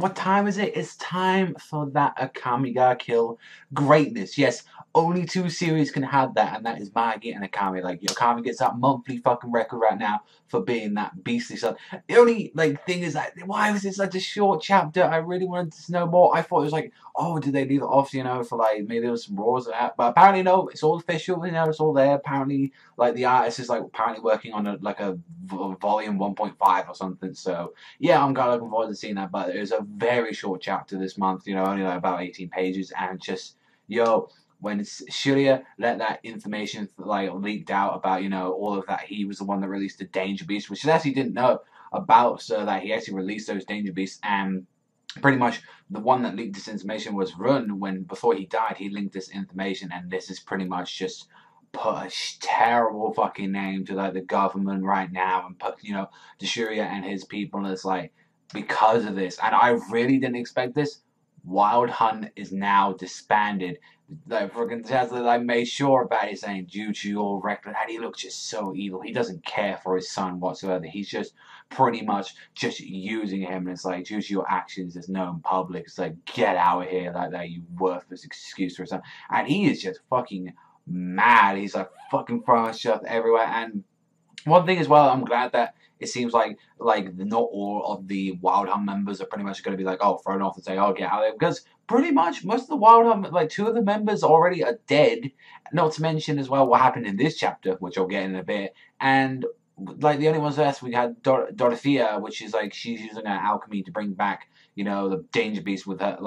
What time is it? It's time for that Akame ga kill greatness. Yes, only two series can have that, and that is Magi and Akame. Like, Akame gets that monthly fucking record right now for being that beastly son. The only thing is that why was it such a short chapter? I really wanted to know more. I thought it was like, oh, did they leave it off? For maybe there was some raws of that, but apparently no. It's all official. It's all there. Apparently, the artist is apparently working on a volume 1.5 or something. So yeah, I'm kind of looking forward to seeing that. But it was a very short chapter this month. Only about 18 pages, and just when Shirya let that information leaked out about all of that, he was the one that released the Danger Beast, which he actually didn't know about. So that he actually released those Danger Beasts, and pretty much the one that leaked this information was Run. When before he died, he linked this information, and this is pretty much just put a terrible fucking name to the government right now, and put to Shirya and his people. And it's because of this, and I really didn't expect this. Wild Hunt is now disbanded. Freaking Tesla made sure about it, saying due to your record, and he looks just so evil. He doesn't care for his son whatsoever. He's just pretty much just using him, and it's due to your actions as known public. It's get out of here, that you worthless excuse for something. And he is just fucking mad. He's fucking throwing stuff everywhere. And one thing as well, I'm glad that it seems like not all of the Wild Hunt members are pretty much going to be thrown off and say, oh, get out of there, because pretty much most of the Wild Hunt, two of the members already are dead. Not to mention as well what happened in this chapter, which I'll get in a bit. And the only ones left, we had Dorothea, which is she's using her alchemy to bring back the Danger Beast with her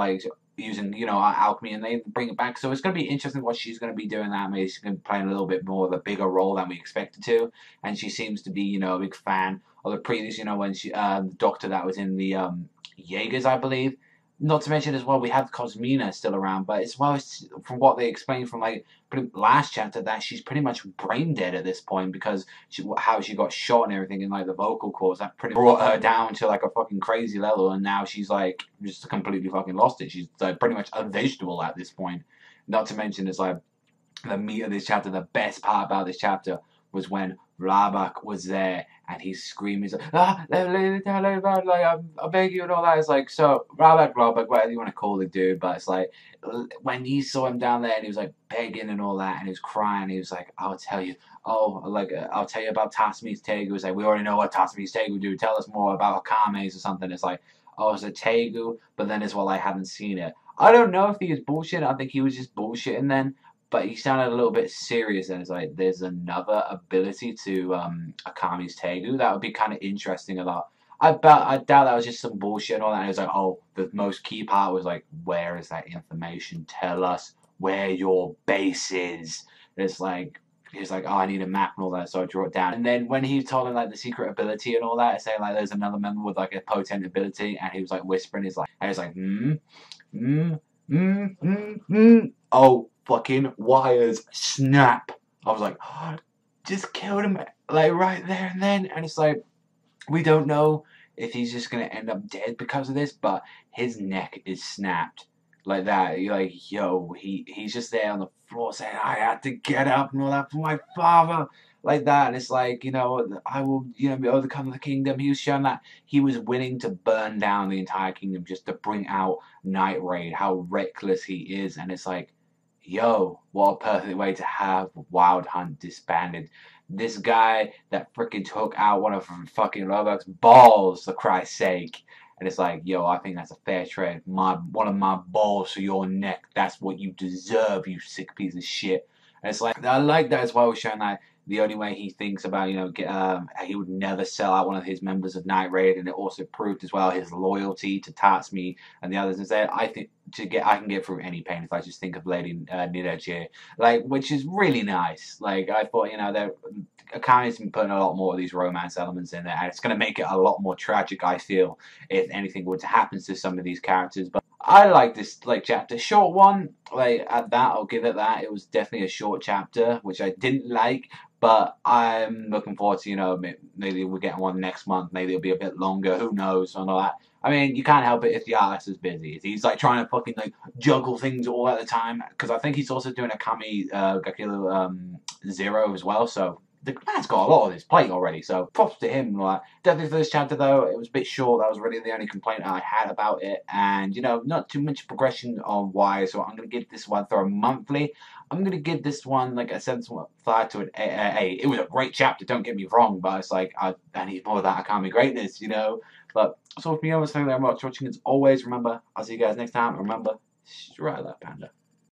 using alchemy, and they bring it back. So it's going to be interesting what she's going to be doing. That maybe she's going to be playing a little bit more of a bigger role than we expected to. And she seems to be a big fan of the previous when she the doctor that was in the Jaegers, I believe. Not to mention as well, we have Cosmina still around, but as well as from what they explained from last chapter, that she's pretty much brain dead at this point, because how she got shot and everything in the vocal cords, that pretty brought her down to a fucking crazy level, and now she's just completely fucking lost it. She's pretty much a vegetable at this point. Not to mention it's the meat of this chapter. The best part about this chapter was when Rabak was there, and he's screaming, he's I beg you, and all that. It's so Rabak, whatever you want to call the dude, but it's when he saw him down there, and he was begging and all that, and he was crying, he was I'll tell you, I'll tell you about Tasmi's Tegu. It's we already know what Tasmi's Tegu do. Tell us more about Akame's or something. It's oh, it's a Tegu, but then as well, I haven't seen it. I don't know if he was bullshitting. I think he was just bullshitting then. But he sounded a little bit serious, and it's there's another ability to Akame's Tegu. That would be kind of interesting a lot. I doubt that was just some bullshit and all that. And it was oh, the most key part was where is that information? Tell us where your base is. And it's he's oh, I need a map and all that, so I draw it down. And then when he told him the secret ability and all that, saying there's another member with a potent ability, and he was whispering, and he's oh, fucking wires snap. I was oh, just killed him right there and then. And it's we don't know if he's just gonna end up dead because of this, but his neck is snapped that. You're yo, he's just there on the floor saying I had to get up and all that for my father, that. And it's I will overcome the kingdom. He was showing that he was willing to burn down the entire kingdom just to bring out Night Raid, how reckless he is. And it's yo, what a perfect way to have Wild Hunt disbanded. This guy that freaking took out one of fucking Robux balls, for Christ's sake. And it's yo, I think that's a fair trade. One of my balls to your neck. That's what you deserve, you sick piece of shit. And it's I like that as well, showing that the only way he thinks about, he would never sell out one of his members of Night Raid, and it also proved as well his loyalty to Tatsumi and the others. And said, I think I can get through any pain if I just think of Lady Nidachi, which is really nice. I thought, that Akame's been putting a lot more of these romance elements in there, and it's going to make it a lot more tragic, I feel, if anything were to happen to some of these characters. But I like this chapter. Short one, at that, I'll give it that. It was definitely a short chapter, which I didn't like, but I'm looking forward to, maybe we'll get one next month. Maybe it'll be a bit longer. Who knows? And all that. I mean, you can't help it if the artist is busy. If he's trying to fucking juggle things all at the time, because I think he's also doing Akame ga Kill 0 as well. So the man's got a lot on his plate already, so props to him. Like, definitely for this chapter though, it was a bit short. That was really the only complaint I had about it, and not too much progression on why. So I'm gonna give this one through monthly. I'm gonna give this one like a 7.5 to an 8. It was a great chapter, don't get me wrong, but it's like I need more of that Akame greatness, But that's all from me. I was thank you very much for watching. As always, remember, I'll see you guys next time. Remember, straight like that panda.